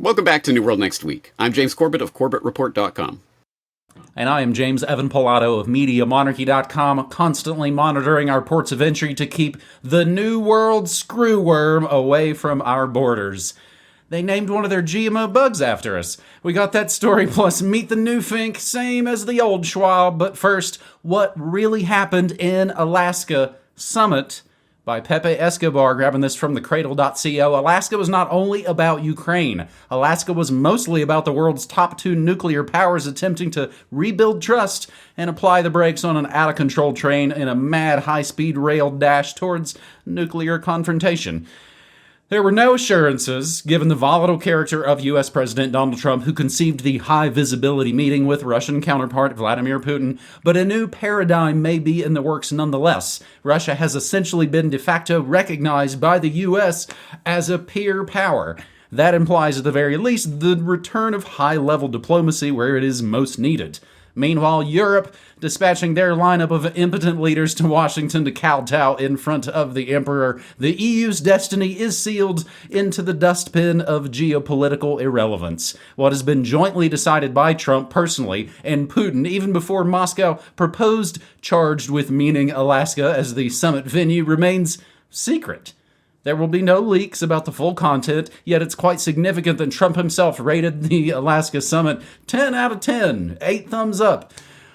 Welcome back to New World Next Week. I'm James Corbett of CorbettReport.com. And I am James Evan Pilato of MediaMonarchy.com, constantly monitoring our ports of entry to keep the New World screwworm away from our borders. They named one of their GMO bugs after us. We got that story, plus meet the new Fink, same as the old Schwab. But first, what really happened in Alaska Summit by Pepe Escobar, grabbing this from thecradle.co. Alaska was not only about Ukraine. Alaska was mostly about the world's top two nuclear powers attempting to rebuild trust and apply the brakes on an out-of-control train in a mad high-speed rail dash towards nuclear confrontation. There were no assurances, given the volatile character of U.S. President Donald Trump, who conceived the high-visibility meeting with Russian counterpart Vladimir Putin, but a new paradigm may be in the works nonetheless. Russia has essentially been de facto recognized by the U.S. as a peer power. That implies, at the very least, the return of high-level diplomacy where it is most needed. Meanwhile, Europe dispatching their lineup of impotent leaders to Washington to kowtow in front of the emperor. The EU's destiny is sealed into the dustbin of geopolitical irrelevance. What has been jointly decided by Trump personally and Putin, even before Moscow proposed charged with meaning Alaska as the summit venue, remains secret. There will be no leaks about the full content, yet it's quite significant that Trump himself rated the Alaska summit 10 out of 10, 8 thumbs up,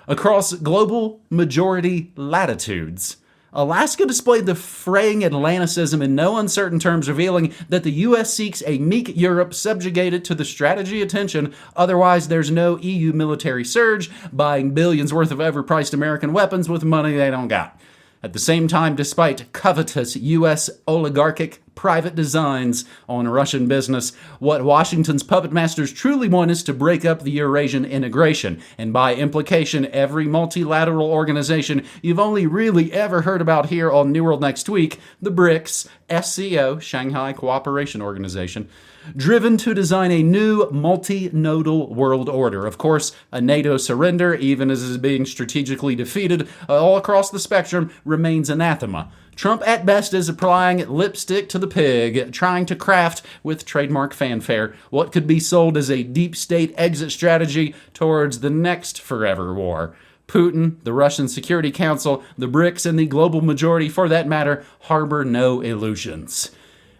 across global majority latitudes. Alaska displayed the fraying Atlanticism in no uncertain terms, revealing that the U.S. seeks a meek Europe subjugated to the strategy attention, otherwise there's no EU military surge, buying billions worth of overpriced American weapons with money they don't got. At the same time, despite covetous U.S. oligarchic private designs on Russian business, what Washington's puppet masters truly want is to break up the Eurasian integration, and by implication, every multilateral organization you've only really ever heard about here on New World Next Week, the BRICS, SCO, Shanghai Cooperation Organization, driven to design a new multi-nodal world order. Of course, a NATO surrender, even as it is being strategically defeated all across the spectrum, remains anathema. Trump at best is applying lipstick to the pig, trying to craft, with trademark fanfare, what could be sold as a deep state exit strategy towards the next forever war. Putin, the Russian Security Council, the BRICS, and the global majority, for that matter, harbor no illusions.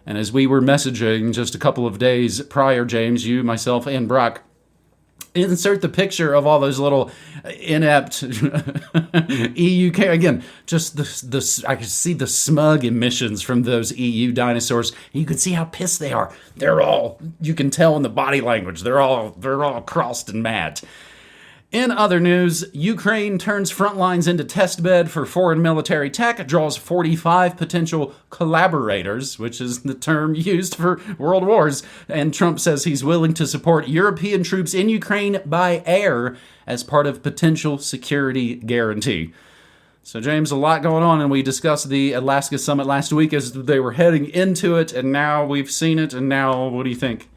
And as we were messaging just a couple of days prior, James, you, myself, and Brock, insert the picture of all those little inept EU, again, just I could see the smug emissions from those EU dinosaurs. You can see how pissed they are. They're all, you can tell in the body language, they're all crossed and mad. In other news, Ukraine turns front lines into testbed for foreign military tech, draws 45 potential collaborators, which is the term used for world wars, and Trump says he's willing to support European troops in Ukraine by air as part of potential security guarantee. So, James, a lot going on, and we discussed the Alaska summit last week as they were heading into it, and now we've seen it, and now what do you think?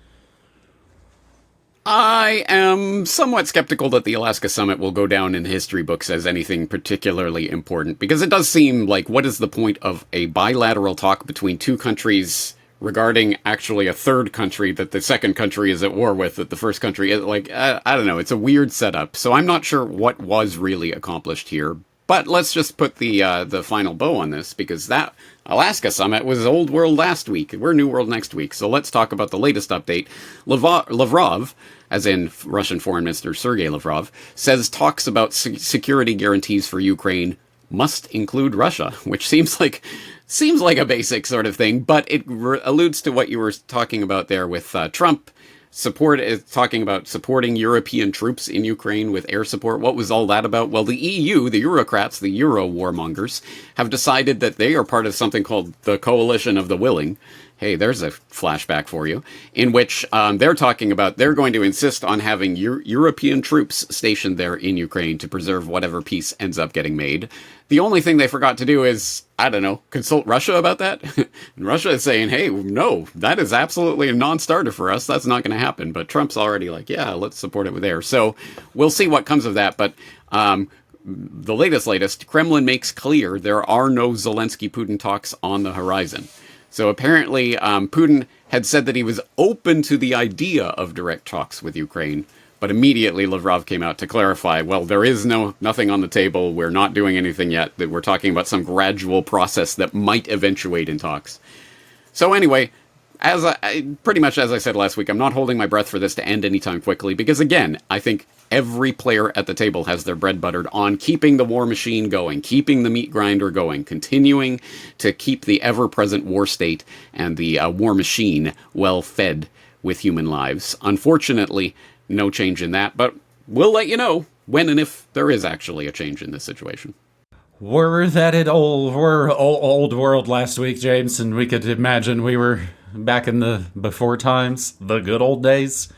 I am somewhat skeptical that the Alaska summit will go down in history books as anything particularly important, because it does seem like, what is the point of a bilateral talk between two countries regarding actually a third country that the second country is at war with, that the first country is, like, I don't know, it's a weird setup. So I'm not sure what was really accomplished here. But let's just put the final bow on this, because that Alaska summit was Old World last week. We're New World next week. So let's talk about the latest update. Lavrov, as in Russian Foreign Minister Sergei Lavrov, says talks about security guarantees for Ukraine must include Russia, which seems like a basic sort of thing, but it alludes to what you were talking about there with Trump. Support is talking about supporting European troops in Ukraine with air support. What was all that about? Well, the EU, the Eurocrats, the Euro warmongers, have decided that they are part of something called the Coalition of the Willing. Hey, there's a flashback for you, in which they're talking about they're going to insist on having European troops stationed there in Ukraine to preserve whatever peace ends up getting made. The only thing they forgot to do is, I don't know, consult Russia about that. And Russia is saying, hey, no, that is absolutely a non-starter for us. That's not going to happen. But Trump's already like, yeah, let's support it with air. So we'll see what comes of that. But the latest, Kremlin makes clear there are no Zelensky-Putin talks on the horizon. So apparently Putin had said that he was open to the idea of direct talks with Ukraine. But immediately Lavrov came out to clarify, well, there is nothing on the table. We're not doing anything yet. That we're talking about some gradual process that might eventuate in talks. So anyway, pretty much as I said last week, I'm not holding my breath for this to end anytime quickly, because again, I think every player at the table has their bread buttered on keeping the war machine going, keeping the meat grinder going, continuing to keep the ever-present war state and the war machine well fed with human lives. Unfortunately, no change in that, but we'll let you know when and if there is actually a change in this situation. We're old world last week, James, and we could imagine we were back in the before times, the good old days.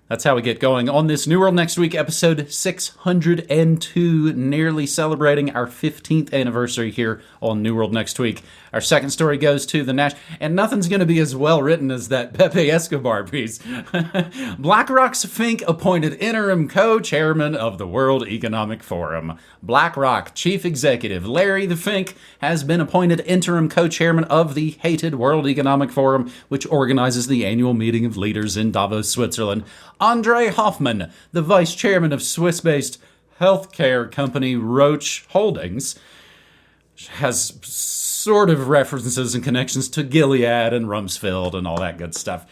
That's how we get going on this New World Next Week, episode 602, nearly celebrating our 15th anniversary here on New World Next Week. Our second story goes to the National, and nothing's going to be as well written as that Pepe Escobar piece. BlackRock's Fink appointed interim co-chairman of the World Economic Forum. BlackRock chief executive Larry the Fink has been appointed interim co-chairman of the hated World Economic Forum, which organizes the annual meeting of leaders in Davos, Switzerland. Andre Hoffmann, the vice chairman of Swiss-based healthcare company Roche Holdings, has sort of references and connections to Gilead and Rumsfeld and all that good stuff.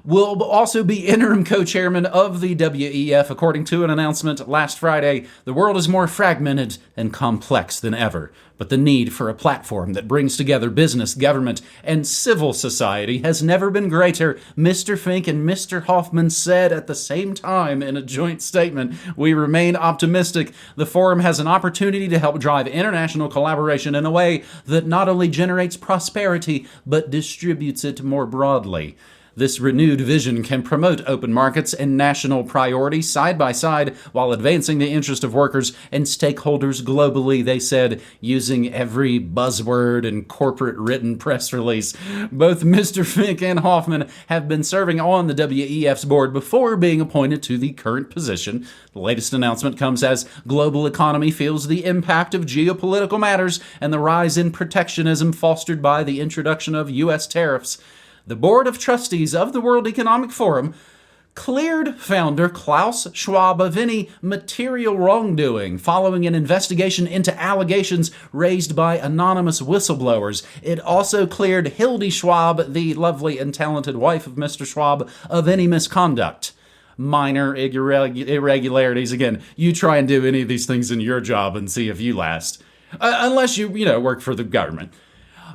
Will also be interim co-chairman of the WEF, according to an announcement last Friday. The world is more fragmented and complex than ever, but the need for a platform that brings together business, government, and civil society has never been greater, Mr. Fink and Mr. Hoffman said at the same time in a joint statement. We remain optimistic. The forum has an opportunity to help drive international collaboration in a way that not only generates prosperity, but distributes it more broadly. This renewed vision can promote open markets and national priorities side by side while advancing the interest of workers and stakeholders globally, they said, using every buzzword and corporate written press release. Both Mr. Fink and Hoffman have been serving on the WEF's board before being appointed to the current position. The latest announcement comes as global economy feels the impact of geopolitical matters and the rise in protectionism fostered by the introduction of U.S. tariffs. The Board of Trustees of the World Economic Forum cleared founder Klaus Schwab of any material wrongdoing following an investigation into allegations raised by anonymous whistleblowers. It also cleared Hildy Schwab, the lovely and talented wife of Mr. Schwab, of any misconduct. Minor irregularities. Again, you try and do any of these things in your job and see if you last. Unless you work for the government.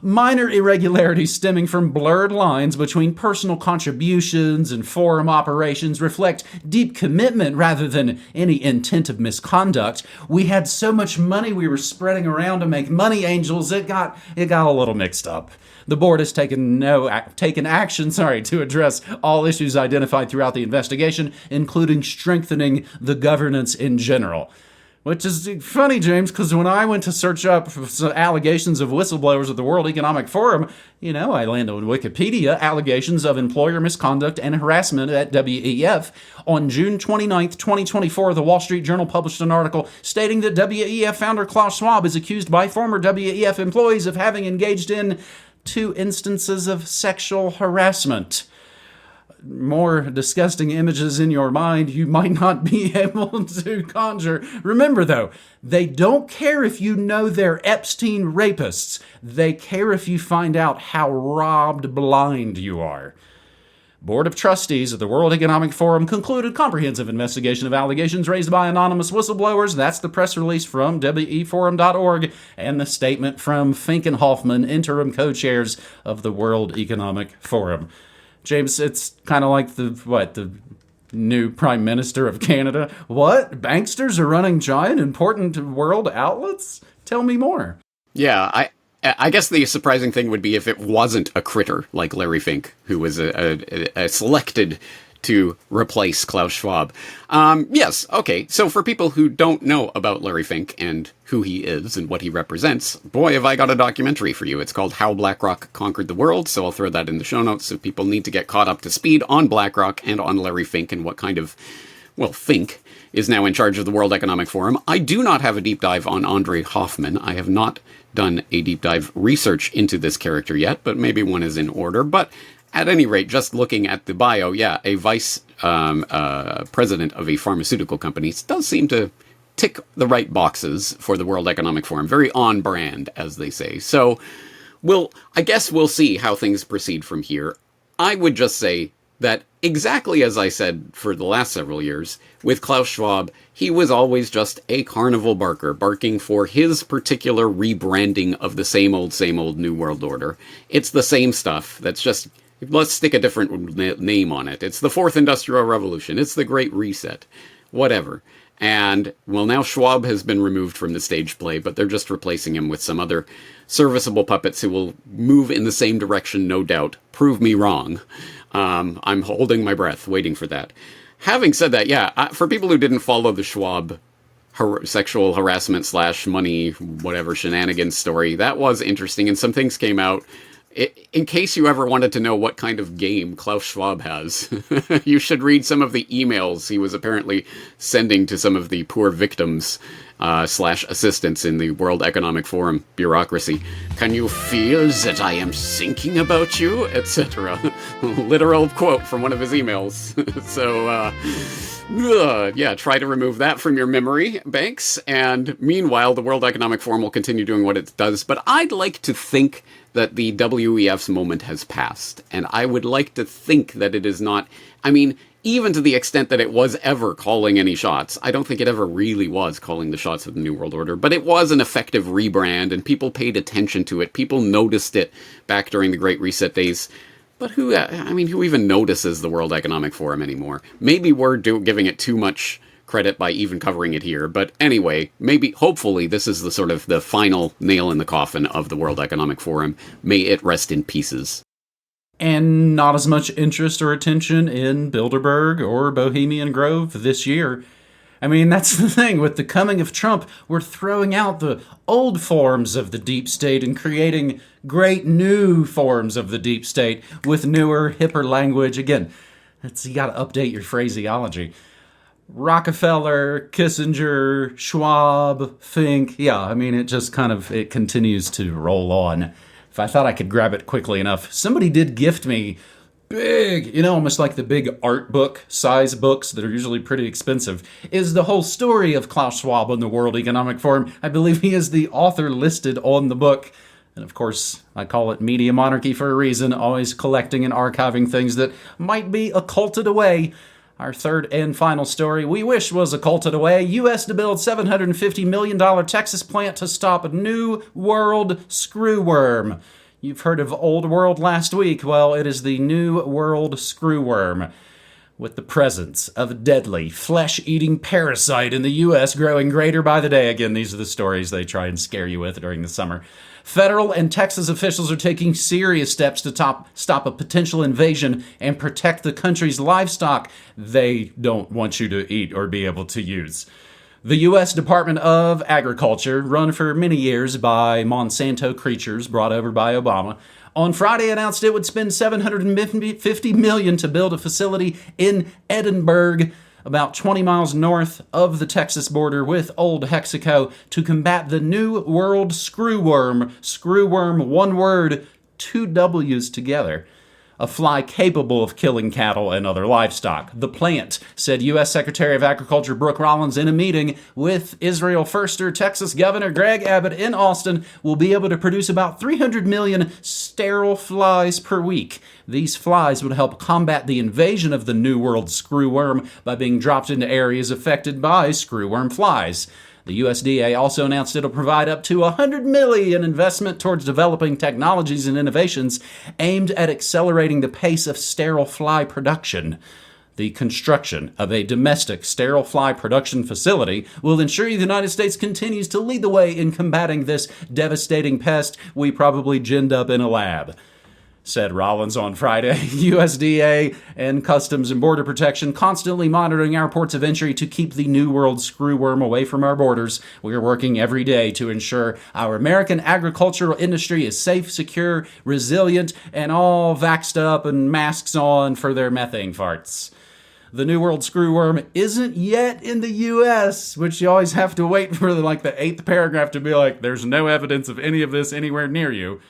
Minor irregularities stemming from blurred lines between personal contributions and forum operations reflect deep commitment rather than any intent of misconduct. We had so much money we were spreading around to make money angels, it got a little mixed up. The board has taken action to address all issues identified throughout the investigation, including strengthening the governance in general. Which is funny, James, because when I went to search up allegations of whistleblowers at the World Economic Forum, I landed on Wikipedia, allegations of employer misconduct and harassment at WEF. On June 29th, 2024, the Wall Street Journal published an article stating that WEF founder Klaus Schwab is accused by former WEF employees of having engaged in 2 instances of sexual harassment. More disgusting images in your mind you might not be able to conjure. Remember, though, they don't care if you know they're Epstein rapists. They care if you find out how robbed blind you are. Board of Trustees of the World Economic Forum concluded comprehensive investigation of allegations raised by anonymous whistleblowers. That's the press release from weforum.org and the statement from Fink and Hoffman, interim co-chairs of the World Economic Forum. James, it's kind of like the new Prime Minister of Canada. What? Banksters are running giant important world outlets? Tell me more. Yeah, I guess the surprising thing would be if it wasn't a critter like Larry Fink, who was selected to replace Klaus Schwab. Yes, okay, so for people who don't know about Larry Fink and who he is and what he represents, boy, have I got a documentary for you. It's called How BlackRock Conquered the World, so I'll throw that in the show notes if people need to get caught up to speed on BlackRock and on Larry Fink and what kind of, Fink is now in charge of the World Economic Forum. I do not have a deep dive on Andre Hoffman. I have not done a deep dive research into this character yet, but maybe one is in order. But At any rate, just looking at the bio, yeah, a vice president of a pharmaceutical company does seem to tick the right boxes for the World Economic Forum. Very on brand, as they say. So, I guess we'll see how things proceed from here. I would just say that exactly as I said for the last several years, with Klaus Schwab, he was always just a carnival barker, barking for his particular rebranding of the same old New World Order. It's the same stuff. That's just, let's stick a different name on it. It's the Fourth Industrial Revolution. It's the Great Reset. Whatever. And, well, now Schwab has been removed from the stage play, but they're just replacing him with some other serviceable puppets who will move in the same direction, no doubt. Prove me wrong. I'm holding my breath, waiting for that. Having said that, yeah, for people who didn't follow the Schwab sexual harassment / money, whatever, shenanigans story, that was interesting, and some things came out. In case you ever wanted to know what kind of game Klaus Schwab has, you should read some of the emails he was apparently sending to some of the poor victims / assistants in the World Economic Forum bureaucracy. Can you feel that I am thinking about you, etc.? Literal quote from one of his emails. So, yeah, try to remove that from your memory banks. And meanwhile, the World Economic Forum will continue doing what it does. But I'd like to think that the WEF's moment has passed. And I would like to think that it is not, I mean, even to the extent that it was ever calling any shots. I don't think it ever really was calling the shots of the New World Order, but it was an effective rebrand, and people paid attention to it. People noticed it back during the Great Reset days. But who even notices the World Economic Forum anymore? Maybe we're giving it too much credit by even covering it here. But anyway, hopefully, this is the sort of the final nail in the coffin of the World Economic Forum. May it rest in pieces. And not as much interest or attention in Bilderberg or Bohemian Grove this year. I mean, that's the thing. With the coming of Trump, we're throwing out the old forms of the deep state and creating great new forms of the deep state with newer, hipper language. Again, you got to update your phraseology. Rockefeller, Kissinger, Schwab, Fink. Yeah, I mean, it continues to roll on. If I thought I could grab it quickly enough, somebody did gift me big, almost like the big art book size books that are usually pretty expensive, is the whole story of Klaus Schwab on the World Economic Forum. I believe he is the author listed on the book. And of course, I call it Media Monarchy for a reason, always collecting and archiving things that might be occulted away. Our third and final story we wish was occulted away. U.S. to build $750 million Texas plant to stop New World screwworm. You've heard of Old World last week. Well, it is the New World screwworm. With the presence of a deadly, flesh-eating parasite in the U.S. growing greater by the day. Again, these are the stories they try and scare you with during the summer. Federal and Texas officials are taking serious steps to stop a potential invasion and protect the country's livestock they don't want you to eat or be able to use. The U.S. Department of Agriculture, run for many years by Monsanto creatures brought over by Obama, on Friday announced it would spend $750 million to build a facility in Edinburgh, about 20 miles north of the Texas border with Old Mexico, to combat the New World screwworm. Screwworm, one word, two W's together. A fly capable of killing cattle and other livestock. The plant, said U.S. Secretary of Agriculture Brooke Rollins in a meeting with Israel Firster, Texas Governor Greg Abbott in Austin, will be able to produce about 300 million sterile flies per week. These flies would help combat the invasion of the New World screwworm by being dropped into areas affected by screwworm flies. The USDA also announced it'll provide up to $100 million investment towards developing technologies and innovations aimed at accelerating the pace of sterile fly production. The construction of a domestic sterile fly production facility will ensure the United States continues to lead the way in combating this devastating pest we probably ginned up in a lab, said Rollins on Friday. USDA and Customs and Border Protection constantly monitoring our ports of entry to keep the New World screwworm away from our borders. We are working every day to ensure our American agricultural industry is safe, secure, resilient, and all vaxxed up and masks on for their methane farts. The New World screwworm isn't yet in the U.S., which you always have to wait for the 8th paragraph to be like, there's no evidence of any of this anywhere near you.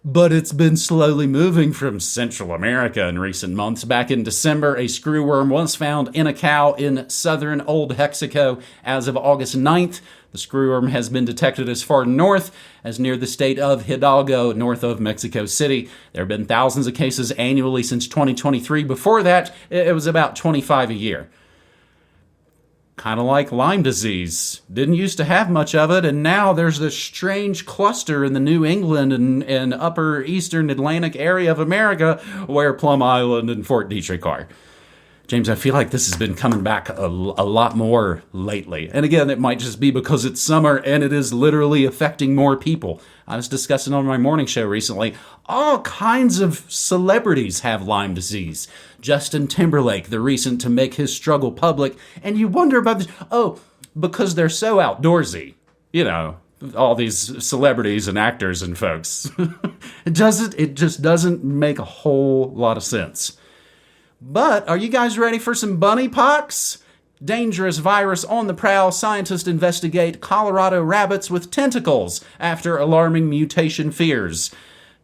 but it's been slowly moving from Central America in recent months. Back in December, a screwworm was found in a cow in southern Old Mexico. As of August 9th, the screwworm has been detected as far north as near the state of Hidalgo, north of Mexico City. There have been thousands of cases annually since 2023. Before that, it was about 25 a year. Kind of like Lyme disease. Didn't used to have much of it, and now there's this strange cluster in the New England and upper eastern Atlantic area of America where Plum Island and Fort Detrick are. James, I feel like this has been coming back a lot more lately. And again, it might just be because it's summer and it is literally affecting more people. I was discussing on my morning show recently, all kinds of celebrities have Lyme disease. Justin Timberlake, the recent to make his struggle public. And you wonder about this. Oh, because they're so outdoorsy. You know, all these celebrities and actors and folks. It just doesn't make a whole lot of sense. But are you guys ready for some bunny pox? Dangerous virus on the prowl. Scientists investigate Colorado rabbits with tentacles after alarming mutation fears.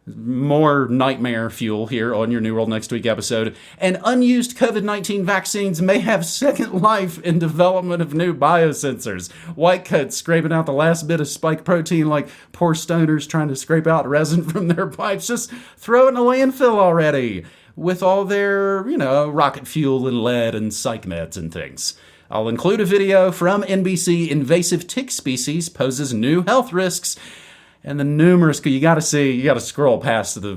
More nightmare fuel here on your New World Next Week episode. And unused COVID-19 vaccines may have second life in development of new biosensors. White coats scraping out the last bit of spike protein like poor stoners trying to scrape out resin from their pipes. Just throw it in a landfill already. With all their, rocket fuel and lead and psych meds and things. I'll include a video from NBC. Invasive tick species poses new health risks. And the numerous, you got to scroll past the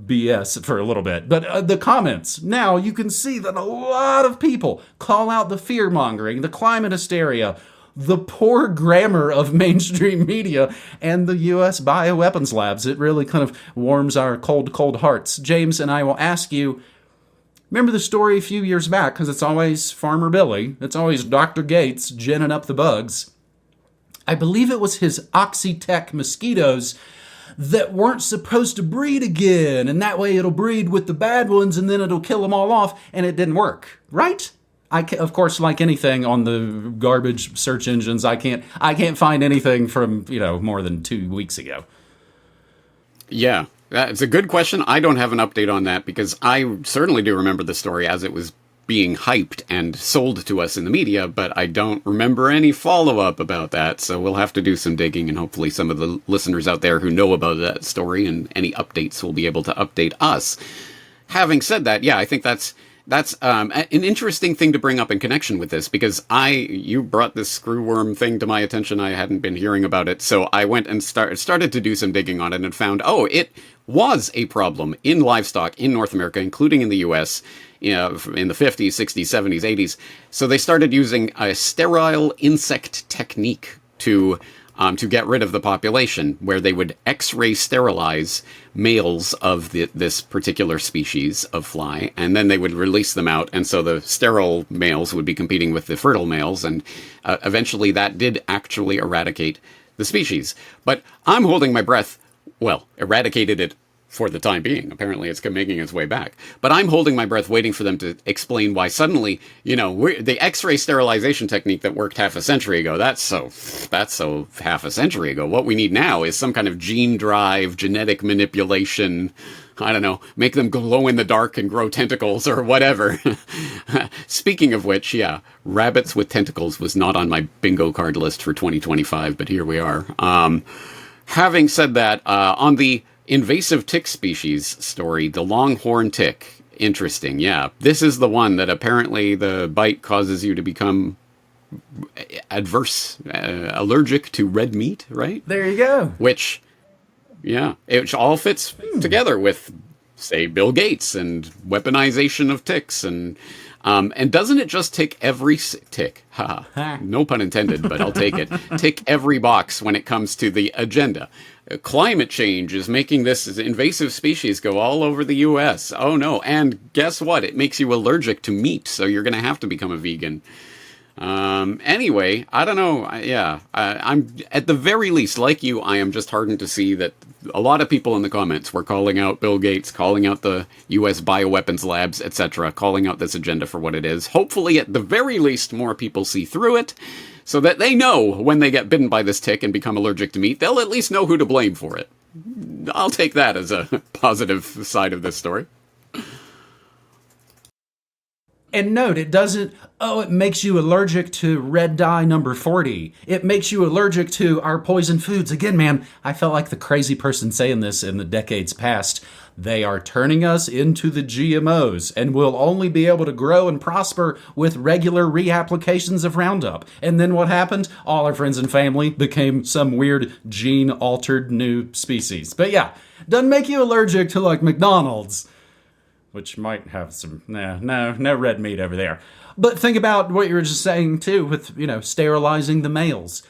BS for a little bit. But the comments, now you can see that a lot of people call out the fear-mongering, the climate hysteria, the poor grammar of mainstream media, and the U.S. bioweapons labs. It really kind of warms our cold, cold hearts. James and I will ask you, remember the story a few years back, because it's always Farmer Billy, it's always Dr. Gates ginning up the bugs. I believe it was his Oxytec mosquitoes that weren't supposed to breed again, and that way it'll breed with the bad ones, and then it'll kill them all off, and it didn't work, right? Of course, like anything on the garbage search engines, I can't find anything from, more than 2 weeks ago. Yeah, it's a good question. I don't have an update on that because I certainly do remember the story as it was being hyped and sold to us in the media, but I don't remember any follow-up about that. So we'll have to do some digging, and hopefully some of the listeners out there who know about that story and any updates will be able to update us. Having said that, yeah, I think that's an interesting thing to bring up in connection with this, because you brought this screwworm thing to my attention. I hadn't been hearing about it, so I went and started to do some digging on it and found, it was a problem in livestock in North America, including in the U.S., in the 50s, 60s, 70s, 80s. So they started using a sterile insect technique to get rid of the population, where they would X-ray sterilize males of this particular species of fly, and then they would release them out, and so the sterile males would be competing with the fertile males, and eventually that did actually eradicate the species. But I'm holding my breath. Well, eradicated it for the time being. Apparently it's making its way back. But I'm holding my breath waiting for them to explain why suddenly, the X-ray sterilization technique that worked half a century ago, that's so half a century ago. What we need now is some kind of gene drive, genetic manipulation, I don't know, make them glow in the dark and grow tentacles or whatever. Speaking of which, yeah, rabbits with tentacles was not on my bingo card list for 2025, but here we are. Having said that, on the invasive tick species story, the longhorn tick. Interesting, yeah. This is the one that apparently the bite causes you to become allergic to red meat, right? There you go. Which, yeah, it all fits together with, say, Bill Gates and weaponization of ticks and doesn't it just tick every tick? No pun intended, but I'll take it. Tick every box when it comes to the agenda. Climate change is making this invasive species go all over the U.S. Oh no! And guess what? It makes you allergic to meat, so you're going to have to become a vegan. Anyway, I don't know. I'm at the very least, like you, I am just heartened to see that a lot of people in the comments were calling out Bill Gates, calling out the U.S. bioweapons labs, etc., calling out this agenda for what it is. Hopefully, at the very least, more people see through it, so that they know when they get bitten by this tick and become allergic to meat, they'll at least know who to blame for it. I'll take that as a positive side of this story. And note, it doesn't, it makes you allergic to red dye number 40. It makes you allergic to our poison foods. Again, man, I felt like the crazy person saying this in the decades past. They are turning us into the GMOs, and we'll only be able to grow and prosper with regular reapplications of Roundup. And then what happened? All our friends and family became some weird gene-altered new species. But yeah, doesn't make you allergic to, like, McDonald's, which might have some, no red meat over there. But think about what you were just saying, too, with, sterilizing the males.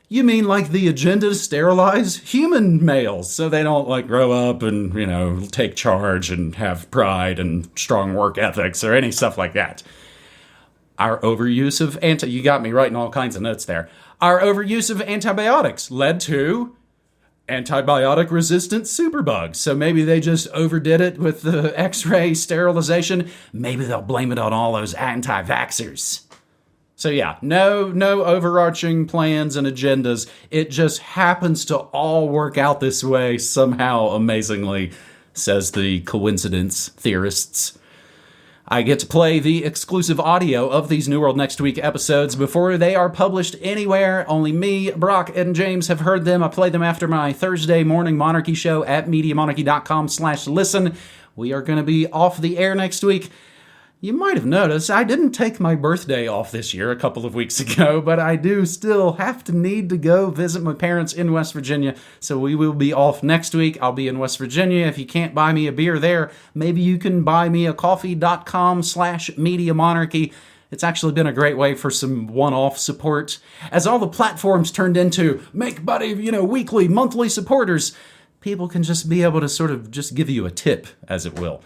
You mean like the agenda to sterilize human males so they don't, like, grow up and, take charge and have pride and strong work ethics or any stuff like that. Our overuse of you got me writing all kinds of notes there. Our overuse of antibiotics led to antibiotic-resistant superbugs. So maybe they just overdid it with the X-ray sterilization. Maybe they'll blame it on all those anti-vaxxers. So yeah, no overarching plans and agendas. It just happens to all work out this way somehow, amazingly, says the coincidence theorists. I get to play the exclusive audio of these New World Next Week episodes before they are published anywhere. Only me, Brock, and James have heard them. I play them after my Thursday morning Monarchy show at MediaMonarchy.com/listen. We are going to be off the air next week. You might have noticed I didn't take my birthday off this year a couple of weeks ago, but I do still need to go visit my parents in West Virginia, so we will be off next week. I'll be in West Virginia. If you can't buy me a beer there, maybe you can buy me a coffee.com/MediaMonarchy. It's actually been a great way for some one-off support. As all the platforms turned into Make Buddy, weekly, monthly supporters, people can just be able to sort of just give you a tip, as it will.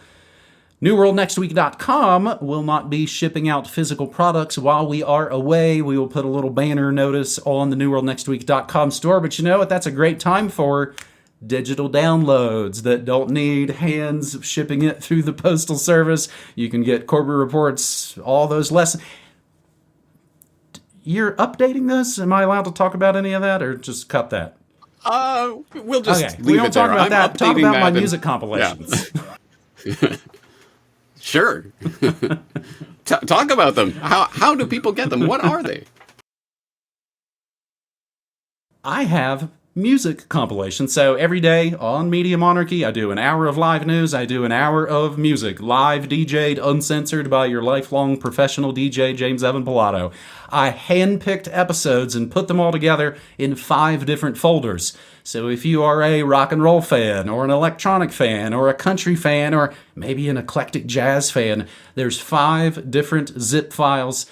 newworldnextweek.com will not be shipping out physical products while we are away. We will put a little banner notice on the newworldnextweek.com store, but you know what? That's a great time for digital downloads that don't need hands shipping it through the postal service. You can get corporate reports, all those lessons. You're updating this? Am I allowed to talk about any of that, or just cut that? We'll just leave we it don't there. talk about that. Talk about my music and, compilations. Yeah. Sure. Talk about them. How do people get them? What are they? I have music compilations. So every day on Media Monarchy, I do an hour of live news. I do an hour of music, live DJ'd, uncensored by your lifelong professional DJ, James Evan Pilato. I handpicked episodes and put them all together in 5 different folders. So if you are a rock and roll fan, or an electronic fan, or a country fan, or maybe an eclectic jazz fan, there's 5 different zip files,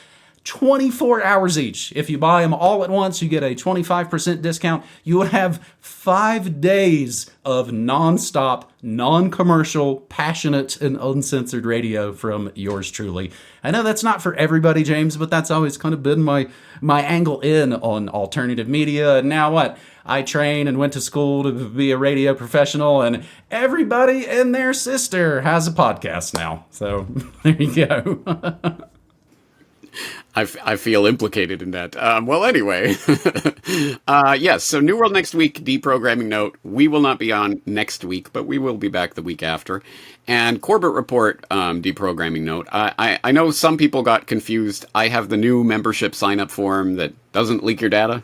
24 hours each. If you buy them all at once, you get a 25% discount. You will have 5 days of non-stop, non-commercial, passionate, and uncensored radio from yours truly. I know that's not for everybody, James, but that's always kind of been my angle in on alternative media. And now what? I train and went to school to be a radio professional, and everybody and their sister has a podcast now. So there you go. I feel implicated in that. Well, anyway. Yes, so New World Next Week, deprogramming note. We will not be on next week, but we will be back the week after. And Corbett Report, deprogramming note. I know some people got confused. I have the new membership sign-up form that doesn't leak your data.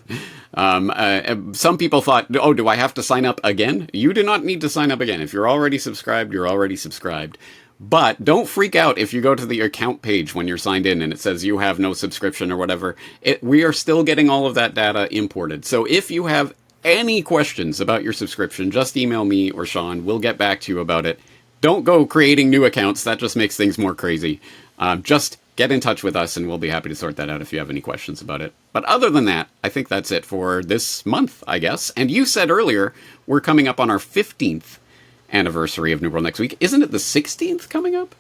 Some people thought, oh, do I have to sign up again? You do not need to sign up again. If you're already subscribed, you're already subscribed. But don't freak out if you go to the account page when you're signed in and it says you have no subscription or whatever. We are still getting all of that data imported. So if you have any questions about your subscription, just email me or Sean. We'll get back to you about it. Don't go creating new accounts. That just makes things more crazy. Just get in touch with us and we'll be happy to sort that out if you have any questions about it. But other than that, I think that's it for this month, I guess. And you said earlier, we're coming up on our 15th anniversary of New World Next Week. Isn't it the 16th coming up?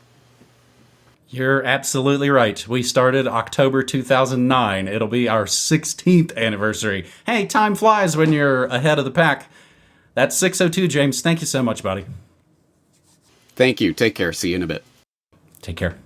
You're absolutely right. We started October 2009. It'll be our 16th anniversary. Hey, time flies when you're ahead of the pack. That's 6:02, James. Thank you so much, buddy. Thank you. Take care. See you in a bit. Take care.